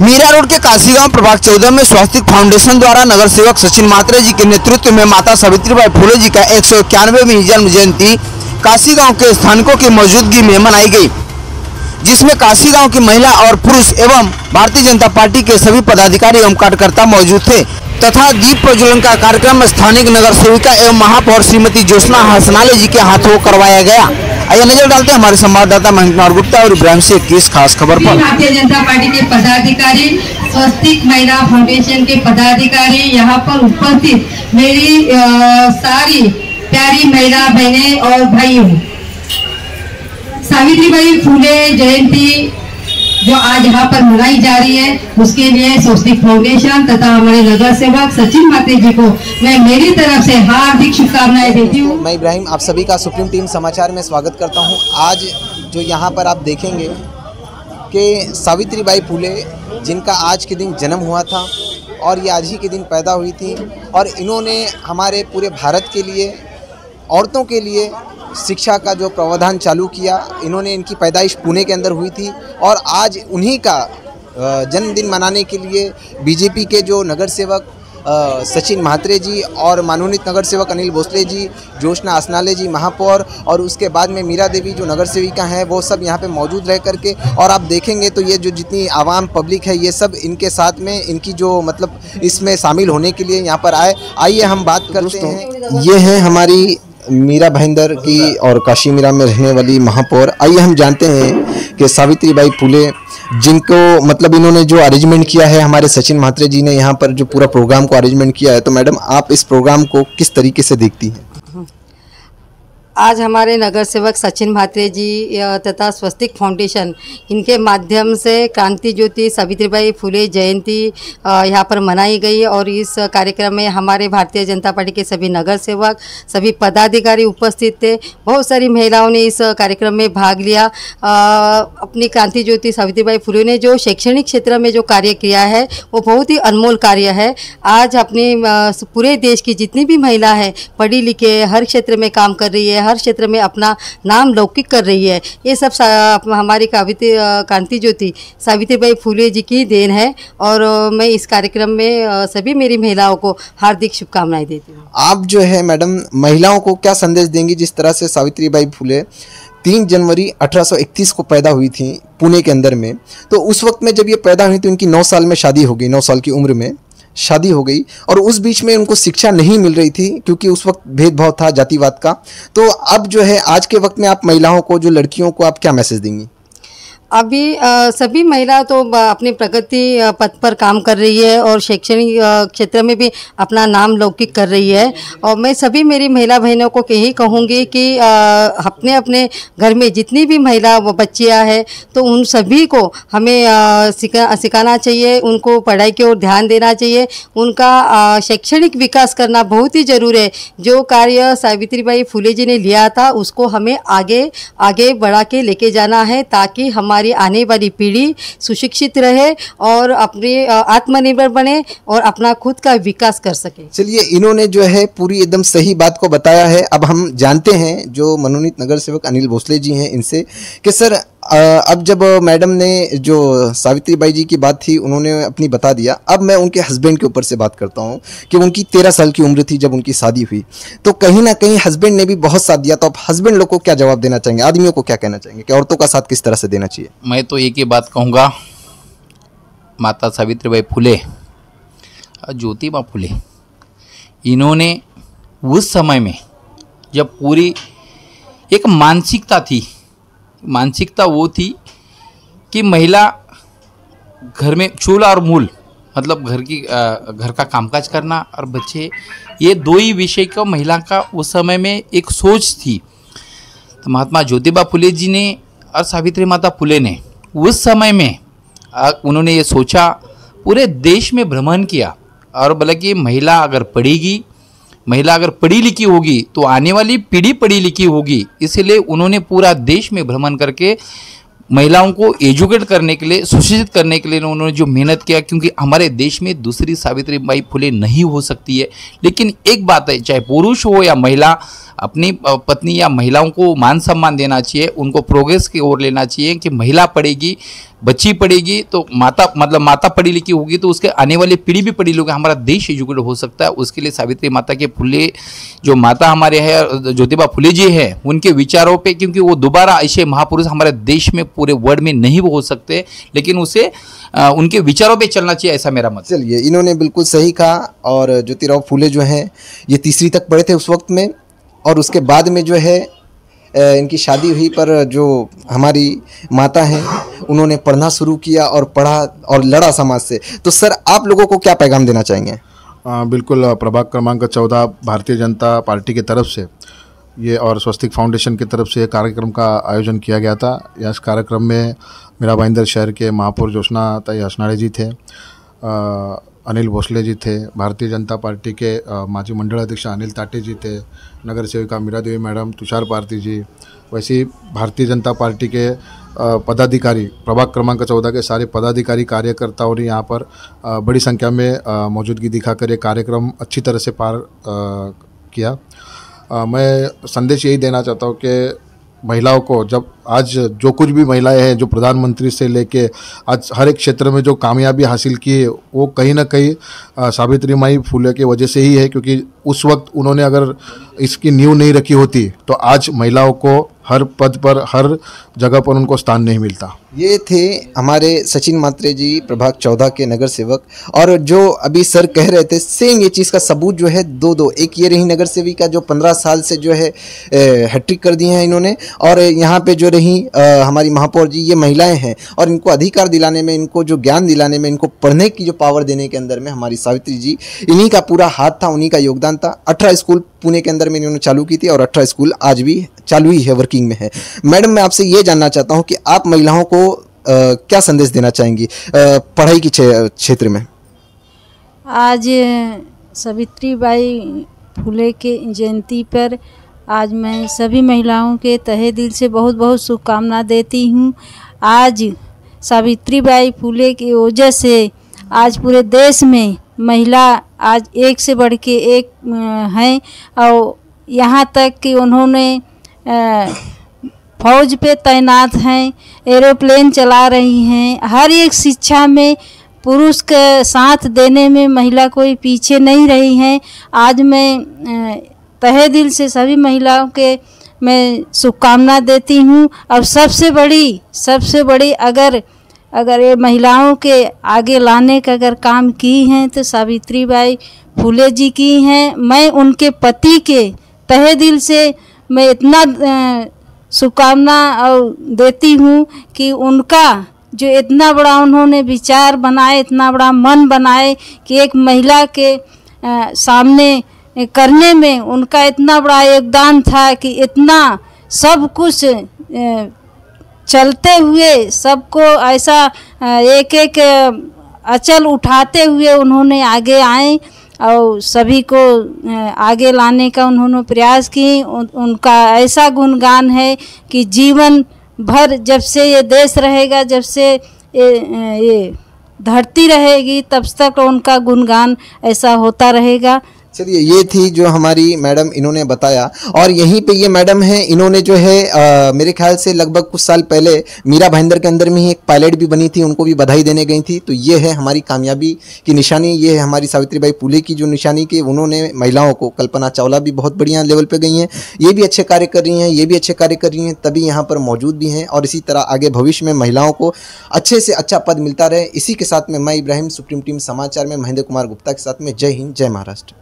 Meera road के काशीगांव प्रभाग 14 में स्वास्तिक फाउंडेशन द्वारा नगर सेवक सचिन म्हात्रे जी के नेतृत्व में माता सावित्रीबाई फुले जी का 191वीं जन्म जयंती काशीगांव के स्थानिकों की मौजूदगी में मनाई गई, जिसमें काशीगांव की महिला और पुरुष एवं भारतीय जनता पार्टी के सभी पदाधिकारी एवं कार्यकर्ता मौजूद थे तथा दीप प्रज्वलन का कार्यक्रम स्थानिक नगर सेविका एवं महापौर श्रीमती ज्योत्सना हसनाले जी के हाथों करवाया गया। आइए नजर डालते हैं हमारे संवाददाता महेंद्र कुमार गुप्ता और इब्राहिम शेख की इस खास खबर पर। भारतीय जनता पार्टी के पदाधिकारी, स्वस्तिक महिला फाउंडेशन के पदाधिकारी, यहाँ पर उपस्थित मेरी सारी प्यारी महिला बहनें और भाइयों, सावित्रीबाई फुले जयंती जो आज यहाँ पर मनाई जा रही है, उसके लिए स्वस्तिक फाउंडेशन तथा हमारे नगर सेवक सचिन म्हात्रे जी को मैं मेरी तरफ से हार्दिक शुभकामनाएं देती हूँ। मैं इब्राहिम आप सभी का सुप्रीम टीम समाचार में स्वागत करता हूँ। आज जो यहाँ पर आप देखेंगे कि सावित्रीबाई फुले जिनका आज के दिन जन्म हुआ था और ये आज ही के दिन पैदा हुई थी और इन्होंने हमारे पूरे भारत के लिए, औरतों के लिए शिक्षा का जो प्रावधान चालू किया। इन्होंने, इनकी पैदाइश पुणे के अंदर हुई थी और आज उन्हीं का जन्मदिन मनाने के लिए बीजेपी के जो नगर सेवक सचिन म्हात्रे जी और मनोनीत नगर सेवक अनिल भोसले जी, ज्योत्सना हसनाले जी महापौर और उसके बाद में मीरा देवी जो नगर सेविका हैं, वो सब यहाँ पे मौजूद रह करके, और आप देखेंगे तो ये जो जितनी आवाम पब्लिक है ये सब इनके साथ में, इनकी जो मतलब इसमें शामिल होने के लिए यहाँ पर आए। आइए हम बात करते हैं। ये है हमारी मीरा भाईंदर की और काशी मीरा में रहने वाली महापौर। आइए हम जानते हैं कि सावित्रीबाई फुले जिनको मतलब इन्होंने जो अरेंजमेंट किया है, हमारे सचिन म्हात्रे जी ने यहाँ पर जो पूरा प्रोग्राम को अरेंजमेंट किया है, तो मैडम आप इस प्रोग्राम को किस तरीके से देखती हैं? आज हमारे नगर सेवक सचिन म्हात्रे जी तथा स्वस्तिक फाउंडेशन, इनके माध्यम से क्रांति ज्योति सावित्रीबाई फुले जयंती यहाँ पर मनाई गई और इस कार्यक्रम में हमारे भारतीय जनता पार्टी के सभी नगर सेवक, सभी पदाधिकारी उपस्थित थे। बहुत सारी महिलाओं ने इस कार्यक्रम में भाग लिया। अपनी क्रांति ज्योति सावित्रीबाई फुले ने जो शैक्षणिक क्षेत्र में जो कार्य किया है वो बहुत ही अनमोल कार्य है। आज अपने पूरे देश की जितनी भी महिला है, पढ़ी लिखी है, हर क्षेत्र में काम कर रही है, हर क्षेत्र में अपना नाम लौकिक कर रही है। ये सब हमारी क्रांति ज्योति सावित्रीबाई फुले जी की देन है और मैं इस कार्यक्रम में सभी मेरी महिलाओं को हार्दिक शुभकामनाएं देती हूँ। आप जो है मैडम महिलाओं को क्या संदेश देंगी, जिस तरह से सावित्रीबाई फुले 3 जनवरी 1831 को पैदा हुई थी पुणे के अंदर में, तो उस वक्त में जब ये पैदा हुई तो इनकी 9 साल में शादी हो गई, 9 साल की उम्र में शादी हो गई और उस बीच में उनको शिक्षा नहीं मिल रही थी क्योंकि उस वक्त भेदभाव था जातिवाद का। तो अब जो है आज के वक्त में आप महिलाओं को, जो लड़कियों को, आप क्या मैसेज देंगी? अभी सभी महिला तो अपनी प्रगति पथ पर काम कर रही है और शैक्षणिक क्षेत्र में भी अपना नाम लौकिक कर रही है और मैं सभी मेरी महिला बहनों को यही कहूँगी कि अपने अपने घर में जितनी भी महिला बच्चियाँ हैं तो उन सभी को हमें सिखाना चाहिए, उनको पढ़ाई की ओर ध्यान देना चाहिए, उनका शैक्षणिक विकास करना बहुत ही ज़रूरी है। जो कार्य सावित्रीबाई फुले जी ने लिया था उसको हमें आगे आगे बढ़ा के लेके जाना है ताकि हमारी आने वाली पीढ़ी सुशिक्षित रहे और अपने आत्मनिर्भर बने और अपना खुद का विकास कर सके। चलिए, इन्होंने जो है पूरी एकदम सही बात को बताया है। अब हम जानते हैं जो मनोनीत नगर सेवक अनिल भोसले जी हैं इनसे कि सर अब जब मैडम ने जो सावित्रीबाई जी की बात थी उन्होंने अपनी बता दिया, अब मैं उनके हस्बैंड के ऊपर से बात करता हूं कि उनकी 13 साल की उम्र थी जब उनकी शादी हुई, तो कहीं ना कहीं हस्बैंड ने भी बहुत साथ दिया। तो आप हस्बैंड लोग को क्या जवाब देना चाहेंगे, आदमियों को क्या कहना चाहेंगे कि औरतों का साथ किस तरह से देना चाहिए? मैं तो एक ही बात कहूँगा, माता सावित्रीबाई फुले, ज्योतिबा फुले, इन्होंने उस समय में जब पूरी एक मानसिकता वो थी कि महिला घर में चूल्हा और मूल, मतलब घर का कामकाज करना और बच्चे, ये 2 ही विषय का महिला का उस समय में एक सोच थी। तो महात्मा ज्योतिबा फुले जी ने और सावित्री माता फुले ने उस समय में उन्होंने ये सोचा, पूरे देश में भ्रमण किया और बोला कि महिला अगर पढ़ेगी, महिला अगर पढ़ी लिखी होगी तो आने वाली पीढ़ी पढ़ी लिखी होगी। इसलिए उन्होंने पूरा देश में भ्रमण करके महिलाओं को एजुकेट करने के लिए, सुशिक्षित करने के लिए उन्होंने जो मेहनत किया, क्योंकि हमारे देश में दूसरी सावित्रीबाई फुले नहीं हो सकती है। लेकिन एक बात है, चाहे पुरुष हो या महिला, अपनी पत्नी या महिलाओं को मान सम्मान देना चाहिए, उनको प्रोग्रेस की ओर लेना चाहिए कि महिला पढ़ेगी बच्ची पढ़ेगी तो माता पढ़ी लिखी होगी तो उसके आने वाली पीढ़ी भी पढ़ी लिखी, हमारा देश एजुकेटेड हो सकता है। उसके लिए सावित्री माता के फुले जो माता हमारे हैं ज्योतिबा फुले जी हैं, उनके विचारों पे, क्योंकि वो दोबारा ऐसे महापुरुष हमारे देश में पूरे वर्ल्ड में नहीं हो सकते, लेकिन उसे उनके विचारों पे चलना चाहिए, ऐसा मेरा मत। चलिए, इन्होंने बिल्कुल सही कहा। और ज्योतिराव फुले जो हैं ये तीसरी तक पढ़े थे उस वक्त में, और उसके बाद में जो है इनकी शादी हुई, पर जो हमारी माता हैं उन्होंने पढ़ना शुरू किया और पढ़ा और लड़ा समाज से। तो सर, आप लोगों को क्या पैगाम देना चाहेंगे? बिल्कुल, प्रभाग क्रमांक 14 भारतीय जनता पार्टी की तरफ से ये और स्वस्तिक फाउंडेशन की तरफ से कार्यक्रम का आयोजन किया गया था। इस कार्यक्रम में मेरा भाईंदर शहर के महापौर ज्योत्सना ताई हसनाड़े जी थे, अनिल भोसले जी थे, भारतीय जनता पार्टी के माजी मंडल अध्यक्ष अनिल ताटे जी थे, नगर सेविका मीरा देवी मैडम, तुषार पारती जी, वैसे ही भारतीय जनता पार्टी के पदाधिकारी, प्रभाग क्रमांक 14 के सारे पदाधिकारी कार्यकर्ताओं ने यहाँ पर बड़ी संख्या में मौजूदगी दिखाकर ये कार्यक्रम अच्छी तरह से पार किया। मैं संदेश यही देना चाहता हूँ कि महिलाओं को, जब आज जो कुछ भी महिलाएं हैं जो प्रधानमंत्री से लेके आज हर एक क्षेत्र में जो कामयाबी हासिल की है, वो कहीं ना कहीं सावित्री माई फुले की वजह से ही है, क्योंकि उस वक्त उन्होंने अगर इसकी नींव नहीं रखी होती तो आज महिलाओं को हर पद पर, हर जगह पर उनको स्थान नहीं मिलता। ये थे हमारे सचिन मात्रे जी, प्रभाग 14 के नगर सेवक। और जो अभी सर कह रहे थे, सेम ये चीज़ का सबूत जो है दो एक ये रही नगर सेविका जो 15 साल से जो है हैट्रिक कर दिए हैं इन्होंने, और यहाँ पे जो रही हमारी महापौर जी, ये महिलाएं हैं। और इनको अधिकार दिलाने में, इनको जो ज्ञान दिलाने में, इनको पढ़ने की जो पावर देने के अंदर में हमारी सावित्री जी, इन्हीं का पूरा हाथ था, उन्हीं का योगदान था। 18 स्कूल पुणे के अंदर में इन्होंने चालू की थी और 18 स्कूल आज भी चालू ही है, वर्किंग में है। मैडम, मैं आपसे ये जानना चाहता हूँ कि आप महिलाओं को क्या संदेश देना चाहेंगी पढ़ाई की क्षेत्र में? आज सावित्रीबाई फुले के जयंती पर आज मैं सभी महिलाओं के तहे दिल से बहुत बहुत शुभकामना देती हूँ। आज सावित्रीबाई फुले की वजह से आज पूरे देश में महिला आज एक से बढ़ के एक हैं, और यहाँ तक कि उन्होंने फौज पे तैनात हैं, एरोप्लेन चला रही हैं। हर एक शिक्षा में पुरुष के साथ देने में महिला कोई पीछे नहीं रही हैं। आज मैं तहे दिल से सभी महिलाओं के मैं शुभकामना देती हूँ। और सबसे बड़ी अगर ये महिलाओं के आगे लाने का अगर काम की हैं तो सावित्रीबाई फुले जी की हैं। मैं उनके पति के तहे दिल से मैं इतना शुभकामना और देती हूँ कि उनका जो इतना बड़ा उन्होंने विचार बनाए, इतना बड़ा मन बनाए कि एक महिला के सामने करने में उनका इतना बड़ा योगदान था कि इतना सब कुछ चलते हुए सबको ऐसा एक एक अचल उठाते हुए उन्होंने आगे आए और सभी को आगे लाने का उन्होंने प्रयास की। उनका ऐसा गुणगान है कि जीवन भर जब से ये देश रहेगा, जब से ये धरती रहेगी, तब तक उनका गुणगान ऐसा होता रहेगा। चलिए, ये थी जो हमारी मैडम, इन्होंने बताया। और यहीं पे ये मैडम हैं, इन्होंने जो है मेरे ख्याल से लगभग कुछ साल पहले मीरा भाईंदर के अंदर में ही एक पायलट भी बनी थी, उनको भी बधाई देने गई थी। तो ये है हमारी कामयाबी की निशानी, ये है हमारी सावित्रीबाई फुले की जो निशानी की उन्होंने महिलाओं को। कल्पना चावला भी बहुत बढ़िया लेवल पे गई हैं, ये भी अच्छे कार्य कर रही हैं, ये भी अच्छे कार्य कर रही हैं, तभी यहाँ पर मौजूद भी हैं। और इसी तरह आगे भविष्य में महिलाओं को अच्छे से अच्छा पद मिलता रहे। इसी के साथ में मैं इब्राहिम, सुप्रीम टीम समाचार में महेंद्र कुमार गुप्ता के साथ में, जय हिंद, जय महाराष्ट्र।